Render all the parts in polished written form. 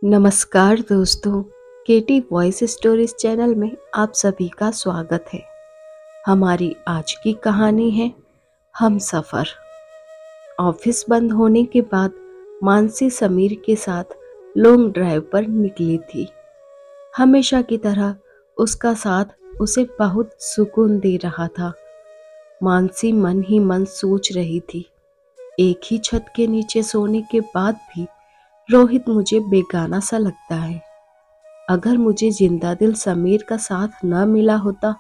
नमस्कार दोस्तों, केटी voice stories channel में आप सभी का स्वागत है। हमारी आज की कहानी है हम सफ़र। ऑफिस बंद होने के बाद मानसी समीर के साथ लॉन्ग ड्राइव पर निकली थी। हमेशा की तरह उसका साथ उसे बहुत सुकून दे रहा था। मानसी मन ही मन सोच रही थी, एक ही छत के नीचे सोने के बाद भी रोहित मुझे बेगाना सा लगता है। अगर मुझे जिंदा दिल समीर का साथ न मिला होता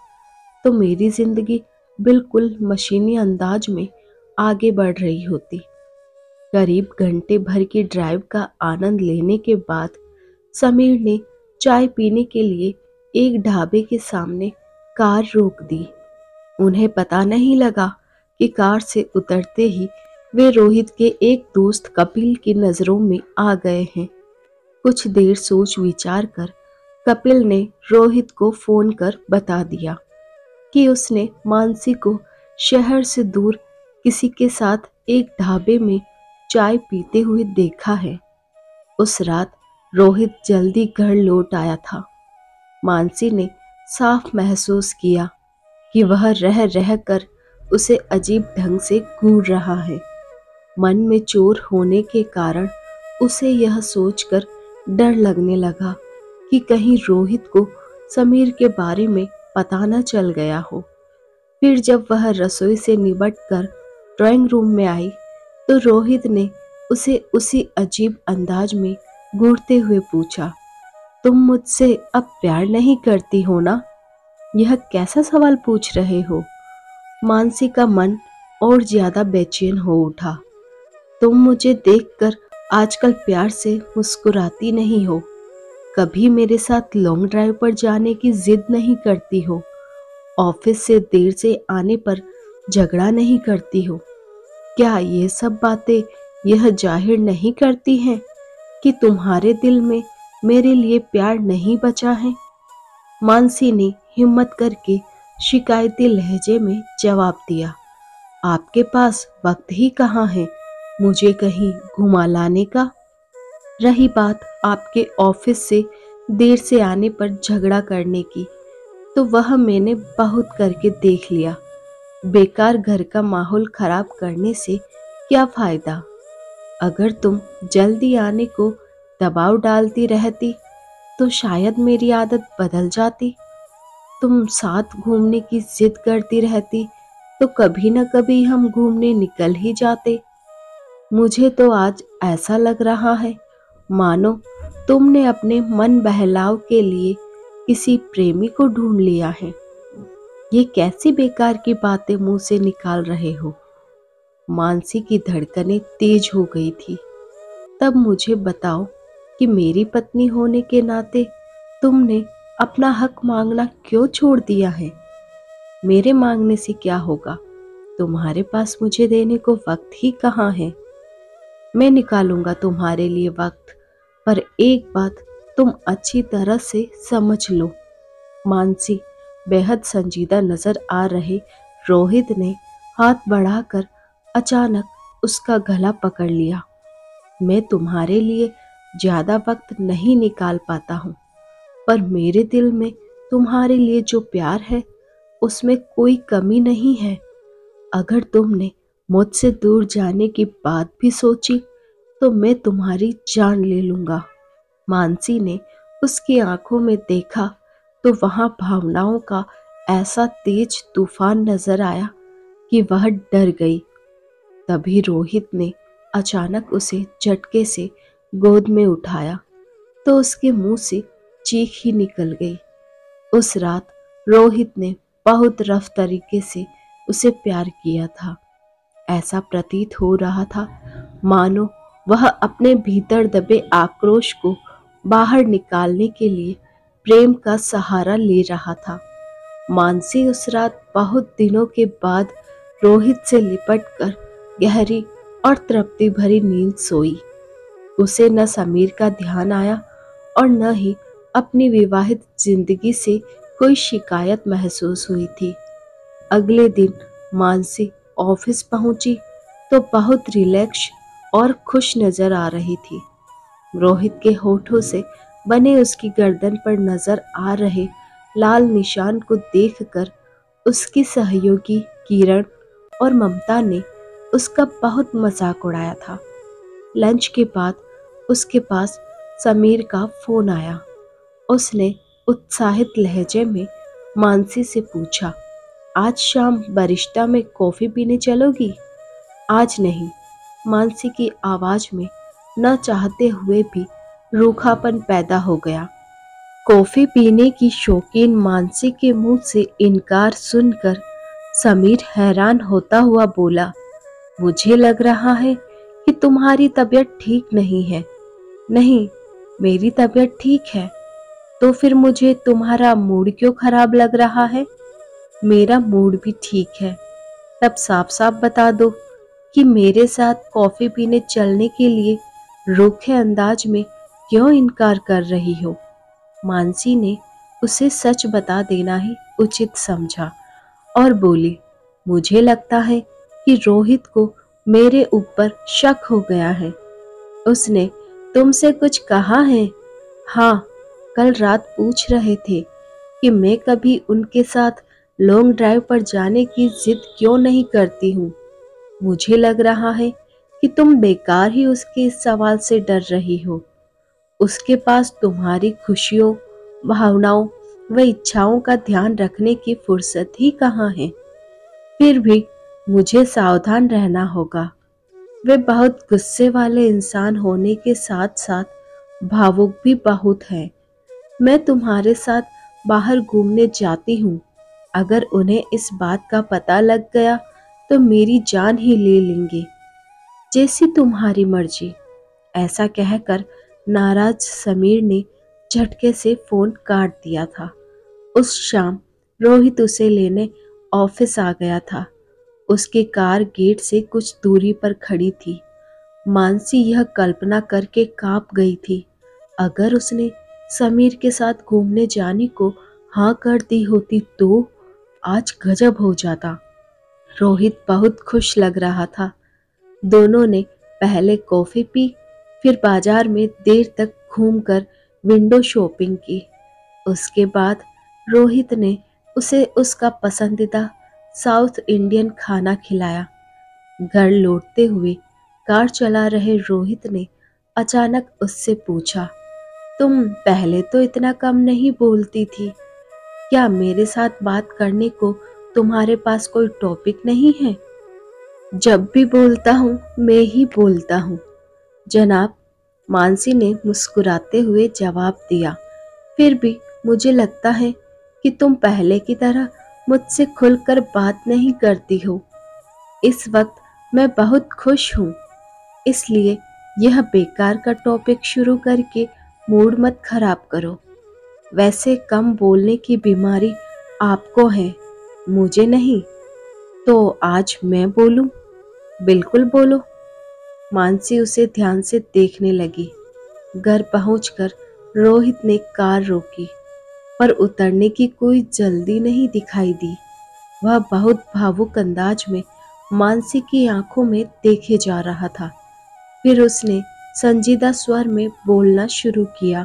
तो मेरी जिंदगी बिल्कुल मशीनी अंदाज में आगे बढ़ रही होती। करीब घंटे भर की ड्राइव का आनंद लेने के बाद समीर ने चाय पीने के लिए एक ढाबे के सामने कार रोक दी। उन्हें पता नहीं लगा कि कार से उतरते ही वे रोहित के एक दोस्त कपिल की नज़रों में आ गए हैं। कुछ देर सोच विचार कर कपिल ने रोहित को फोन कर बता दिया कि उसने मानसी को शहर से दूर किसी के साथ एक ढाबे में चाय पीते हुए देखा है। उस रात रोहित जल्दी घर लौट आया था। मानसी ने साफ महसूस किया कि वह रह रह कर उसे अजीब ढंग से घूर रहा है। मन में चोर होने के कारण उसे यह सोचकर डर लगने लगा कि कहीं रोहित को समीर के बारे में पता न चल गया हो। फिर जब वह रसोई से निपट कर ड्राइंग रूम में आई तो रोहित ने उसे उसी अजीब अंदाज में घूरते हुए पूछा, तुम मुझसे अब प्यार नहीं करती हो ना? यह कैसा सवाल पूछ रहे हो? मानसी का मन और ज्यादा बेचैन हो उठा। तुम मुझे देखकर आजकल प्यार से मुस्कुराती नहीं हो, कभी मेरे साथ लॉन्ग ड्राइव पर जाने की जिद नहीं करती हो, ऑफिस से देर से आने पर झगड़ा नहीं करती हो। क्या ये सब बातें यह जाहिर नहीं करती हैं कि तुम्हारे दिल में मेरे लिए प्यार नहीं बचा है? मानसी ने हिम्मत करके शिकायती लहजे में जवाब दिया, आपके पास वक्त ही कहाँ है मुझे कहीं घुमा लाने का? रही बात आपके ऑफिस से देर से आने पर झगड़ा करने की, तो वह मैंने बहुत करके देख लिया। बेकार घर का माहौल खराब करने से क्या फायदा? अगर तुम जल्दी आने को दबाव डालती रहती तो शायद मेरी आदत बदल जाती। तुम साथ घूमने की जिद करती रहती तो कभी न कभी हम घूमने निकल ही जाते। मुझे तो आज ऐसा लग रहा है मानो तुमने अपने मन बहलाव के लिए किसी प्रेमी को ढूंढ लिया है। ये कैसी बेकार की बातें मुंह से निकाल रहे हो? मानसी की धड़कनें तेज हो गई थी। तब मुझे बताओ कि मेरी पत्नी होने के नाते तुमने अपना हक मांगना क्यों छोड़ दिया है? मेरे मांगने से क्या होगा? तुम्हारे पास मुझे देने को वक्त ही कहाँ है। मैं निकालूंगा तुम्हारे लिए वक्त, पर एक बात तुम अच्छी तरह से समझ लो। मानसी बेहद संजीदा नजर आ रहे रोहित ने हाथ बढ़ाकर अचानक उसका गला पकड़ लिया। मैं तुम्हारे लिए ज्यादा वक्त नहीं निकाल पाता हूँ, पर मेरे दिल में तुम्हारे लिए जो प्यार है उसमें कोई कमी नहीं है। अगर तुमने मुझसे दूर जाने की बात भी सोची तो मैं तुम्हारी जान ले लूंगा। मानसी ने उसकी आंखों में देखा तो वहां भावनाओं का ऐसा तेज तूफान नजर आया कि वह डर गई। तभी रोहित ने अचानक उसे झटके से गोद में उठाया तो उसके मुंह से चीख ही निकल गई। उस रात रोहित ने बहुत रफ तरीके से उसे प्यार किया था। ऐसा प्रतीत हो रहा था मानो वह अपने भीतर दबे आक्रोश को बाहर निकालने के लिए प्रेम का सहारा ले रहा था। मानसी उस रात बहुत दिनों के बाद रोहित से लिपटकर गहरी और तृप्ति भरी नींद सोई। उसे न समीर का ध्यान आया और न ही अपनी विवाहित जिंदगी से कोई शिकायत महसूस हुई थी। अगले दिन मानसी ऑफिस पहुंची तो बहुत रिलैक्स और खुश नजर आ रही थी। रोहित के होठों से बने उसकी गर्दन पर नजर आ रहे लाल निशान को देखकर उसकी सहयोगी किरण और ममता ने उसका बहुत मजाक उड़ाया था। लंच के बाद उसके पास समीर का फोन आया। उसने उत्साहित लहजे में मानसी से पूछा, आज शाम बरिस्टा में कॉफी पीने चलोगी? आज नहीं। मानसी की आवाज में न चाहते हुए भी रूखापन पैदा हो गया। कॉफी पीने की शौकीन मानसी के मुंह से इनकार सुनकर समीर हैरान होता हुआ बोला, मुझे लग रहा है कि तुम्हारी तबीयत ठीक नहीं है। नहीं, मेरी तबीयत ठीक है। तो फिर मुझे तुम्हारा मूड क्यों खराब लग रहा है? मेरा मूड भी ठीक है। तब साफ साफ बता दो कि मेरे साथ कॉफी पीने चलने के लिए रूखे अंदाज में क्यों इनकार कर रही हो? मानसी ने उसे सच बता देना ही उचित समझा और बोली, मुझे लगता है कि रोहित को मेरे ऊपर शक हो गया है। उसने तुमसे कुछ कहा है? हाँ, कल रात पूछ रहे थे कि मैं कभी उनके साथ लॉन्ग ड्राइव पर जाने की जिद क्यों नहीं करती हूँ। मुझे लग रहा है कि तुम बेकार ही उसके इस सवाल से डर रही हो। उसके पास तुम्हारी खुशियों, भावनाओं व इच्छाओं का ध्यान रखने की फुर्सत ही कहाँ है। फिर भी मुझे सावधान रहना होगा। वे बहुत गुस्से वाले इंसान होने के साथ साथ भावुक भी बहुत हैं। मैं तुम्हारे साथ बाहर घूमने जाती हूँ। अगर उन्हें इस बात का पता लग गया तो मेरी जान ही ले लेंगे। जैसी तुम्हारी मर्जी। ऐसा कहकर नाराज समीर ने झटके से फोन काट दिया था। उस शाम रोहित उसे लेने ऑफिस आ गया था। उसकी कार गेट से कुछ दूरी पर खड़ी थी। मानसी यह कल्पना करके कांप गई थी, अगर उसने समीर के साथ घूमने जाने को हाँ कर दी होती तो आज गजब हो जाता। रोहित बहुत खुश लग रहा था। दोनों ने पहले कॉफी पी, फिर बाजार में देर तक घूमकर विंडो शॉपिंग की। उसके बाद रोहित ने उसे उसका पसंदीदा साउथ इंडियन खाना खिलाया। घर लौटते हुए कार चला रहे रोहित ने अचानक उससे पूछा, तुम पहले तो इतना कम नहीं बोलती थी। क्या मेरे साथ बात करने को तुम्हारे पास कोई टॉपिक नहीं है? जब भी बोलता हूँ मैं ही बोलता हूँ जनाब, मानसी ने मुस्कुराते हुए जवाब दिया। फिर भी मुझे लगता है कि तुम पहले की तरह मुझसे खुलकर बात नहीं करती हो। इस वक्त मैं बहुत खुश हूँ, इसलिए यह बेकार का टॉपिक शुरू करके मूड मत खराब करो। वैसे कम बोलने की बीमारी आपको है, मुझे नहीं। तो आज मैं बोलूं? बिल्कुल बोलो। मानसी उसे ध्यान से देखने लगी। घर पहुंचकर रोहित ने कार रोकी, पर उतरने की कोई जल्दी नहीं दिखाई दी। वह बहुत भावुक अंदाज में मानसी की आंखों में देखे जा रहा था। फिर उसने संजीदा स्वर में बोलना शुरू किया,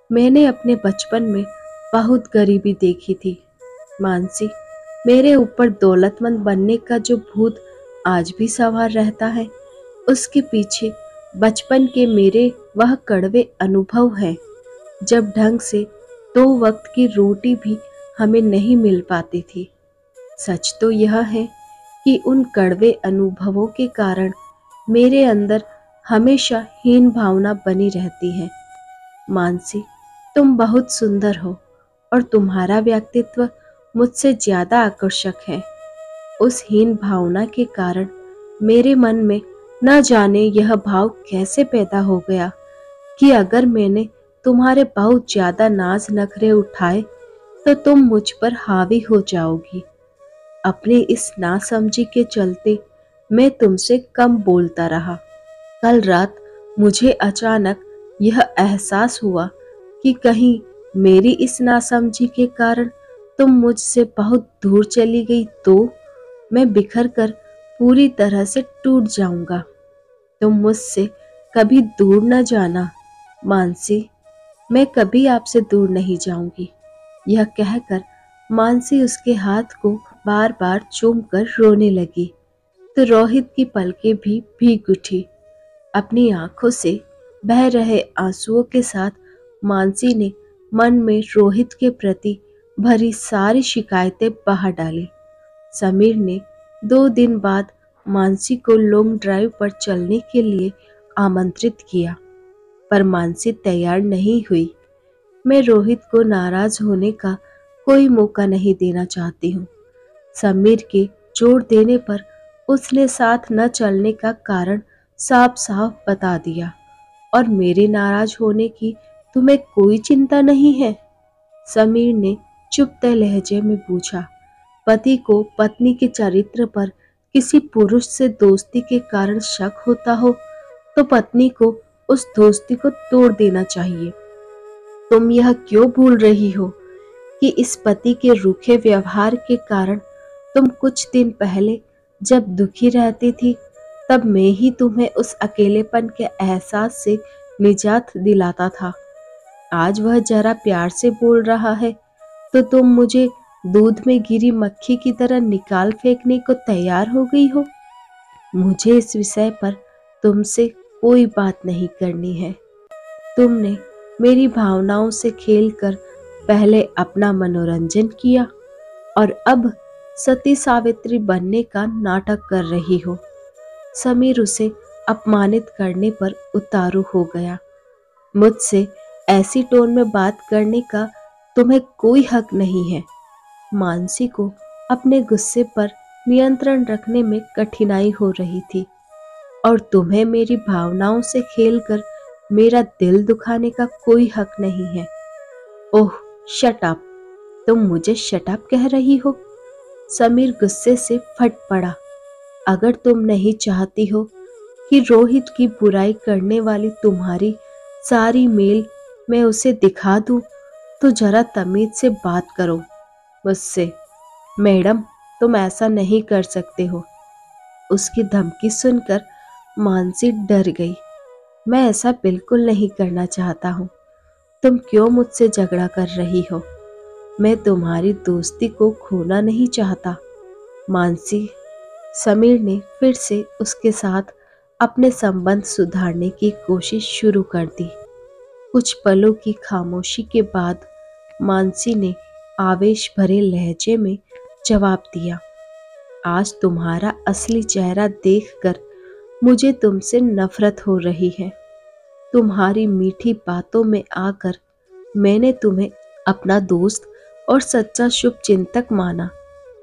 मैंने अपने बचपन में बहुत गरीबी देखी थी। मानसी, मेरे ऊपर दौलतमंद बनने का जो भूत आज भी सवार रहता है, उसके पीछे बचपन के मेरे वह कड़वे अनुभव हैं, जब ढंग से 2 वक्त की रोटी भी हमें नहीं मिल पाती थी। सच तो यह है कि उन कड़वे अनुभवों के कारण मेरे अंदर हमेशा हीन भावना बनी रहती है। मानसी, तुम बहुत सुंदर हो और तुम्हारा व्यक्तित्व मुझसे ज्यादा आकर्षक है। उस हीन भावना के कारण मेरे मन में न जाने यह भाव कैसे पैदा हो गया कि अगर मैंने तुम्हारे बहुत ज्यादा नाज नखरे उठाए तो तुम मुझ पर हावी हो जाओगी। अपनी इस नासमझी के चलते मैं तुमसे कम बोलता रहा। कल रात मुझे अचानक यह एहसास हुआ कि कहीं मेरी इस नासमझी के कारण तुम मुझसे बहुत दूर चली गई तो मैं बिखर कर पूरी तरह से टूट जाऊंगा। तुम मुझसे कभी दूर न जाना, मानसी, मैं कभी आपसे दूर नहीं जाऊंगी। यह कहकर मानसी उसके हाथ को बार बार चूमकर रोने लगी तो रोहित की पलकें भी भीग उठी। अपनी आंखों से बह रहे आंसुओं के साथ मानसी ने मन में रोहित के प्रति भरी सारी शिकायतें बाहर डाली। समीर ने 2 दिन बाद मानसी को लॉन्ग ड्राइव पर चलने के लिए आमंत्रित किया, पर मानसी तैयार नहीं हुई। मैं रोहित को नाराज होने का कोई मौका नहीं देना चाहती हूँ। समीर के जोर देने पर उसने साथ न चलने का कारण साफ साफ बता दिया। और मेरे नाराज होने की तुम्हें कोई चिंता नहीं है? समीर ने चुपते लहजे में पूछा। पति को पत्नी के चरित्र पर किसी पुरुष से दोस्ती के कारण शक होता हो तो पत्नी को उस दोस्ती को तोड़ देना चाहिए। तुम यह क्यों भूल रही हो कि इस पति के रूखे व्यवहार के कारण तुम कुछ दिन पहले जब दुखी रहती थी तब मैं ही तुम्हें उस अकेलेपन के एहसास से निजात दिलाता था। आज वह जरा प्यार से बोल रहा है तो तुम मुझे दूध में गिरी मक्खी की तरह निकाल फेंकने को तैयार हो गई हो। मुझे इस विषय पर तुमसे कोई बात नहीं करनी है। तुमने मेरी भावनाओं से खेलकर पहले अपना मनोरंजन किया और अब सती सावित्री बनने का नाटक कर रही हो। समीर उसे अपमानित करने पर उतारू हो गया। मुझसे ऐसी टोन में बात करने का तुम्हें कोई हक नहीं है। मानसी को अपने गुस्से पर नियंत्रण रखने में कठिनाई हो रही थी और तुम्हें मेरी भावनाओं से खेलकर मेरा दिल दुखाने का कोई हक नहीं है। ओह शट अप! तुम मुझे शट अप कह रही हो? समीर गुस्से से फट पड़ा। अगर तुम नहीं चाहती हो कि रोहित की बुराई करने वाली तुम्हारी सारी मेल मैं उसे दिखा दूं तो जरा तमीज से बात करो मुझसे। मैडम, तुम ऐसा नहीं कर सकते हो। उसकी धमकी सुनकर मानसी डर गई। मैं ऐसा बिल्कुल नहीं करना चाहता हूँ। तुम क्यों मुझसे झगड़ा कर रही हो? मैं तुम्हारी दोस्ती को खोना नहीं चाहता। मानसी, समीर ने फिर से उसके साथ अपने संबंध सुधारने की कोशिश शुरू कर दी। कुछ पलों की खामोशी के बाद मानसी ने आवेश भरे लहजे में जवाब दिया। आज तुम्हारा असली चेहरा देखकर मुझे तुमसे नफरत हो रही है। तुम्हारी मीठी बातों में आकर मैंने तुम्हें अपना दोस्त और सच्चा शुभचिंतक माना।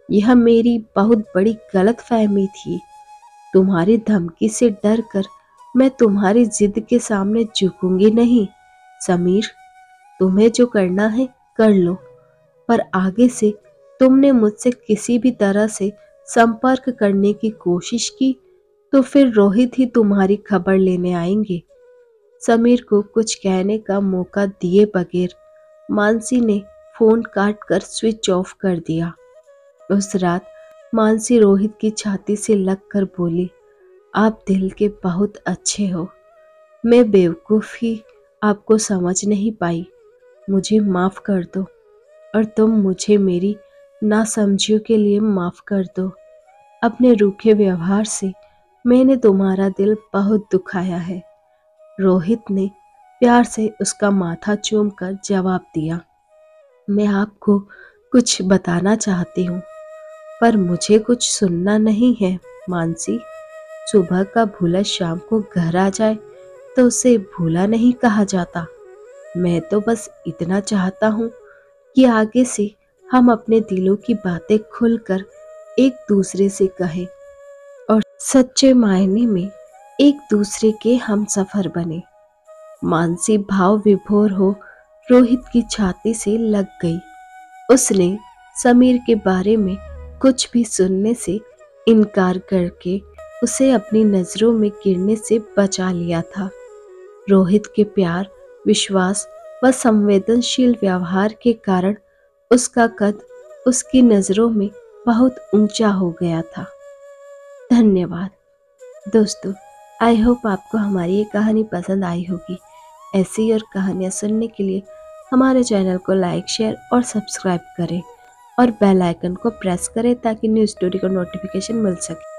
यह मेरी बहुत बड़ी गलतफहमी थी। तुम्हारी धमकी से डरकर मैं तुम्हारी जिद के सामने झुकूंगी नहीं। समीर, तुम्हें जो करना है कर लो, पर आगे से तुमने मुझसे किसी भी तरह से संपर्क करने की कोशिश की तो फिर रोहित ही तुम्हारी खबर लेने आएंगे। समीर को कुछ कहने का मौका दिए बगैर मानसी ने फोन काटकर स्विच ऑफ कर दिया। उस रात मानसी रोहित की छाती से लगकर बोली, आप दिल के बहुत अच्छे हो। मैं बेवकूफ़ ही आपको समझ नहीं पाई। मुझे माफ़ कर दो और तुम मुझे मेरी नासमझियों के लिए माफ़ कर दो। अपने रूखे व्यवहार से मैंने तुम्हारा दिल बहुत दुखाया है। रोहित ने प्यार से उसका माथा चूमकर जवाब दिया। मैं आपको कुछ बताना चाहती हूँ, पर मुझे कुछ सुनना नहीं है। मानसी, सुबह का भूला शाम को घर आ जाए तो उसे भूला नहीं कहा जाता। मैं तो बस इतना चाहता हूँ कि आगे से हम अपने दिलों की बातें खुलकर एक दूसरे से कहें और सच्चे मायने में एक दूसरे के हम सफर बने। मानसी भाव विभोर हो रोहित की छाती से लग गई। उसने समीर के बारे में कुछ भी सुनने से इनकार करके उसे अपनी नजरों में गिरने से बचा लिया था। रोहित के प्यार, विश्वास व संवेदनशील व्यवहार के कारण उसका कद उसकी नजरों में बहुत ऊंचा हो गया था। धन्यवाद दोस्तों। आई होप आपको हमारी ये कहानी पसंद आई होगी। ऐसी और कहानियाँ सुनने के लिए हमारे चैनल को लाइक, शेयर और सब्सक्राइब करें और बेल आइकन को प्रेस करें ताकि न्यू स्टोरी का नोटिफिकेशन मिल सके।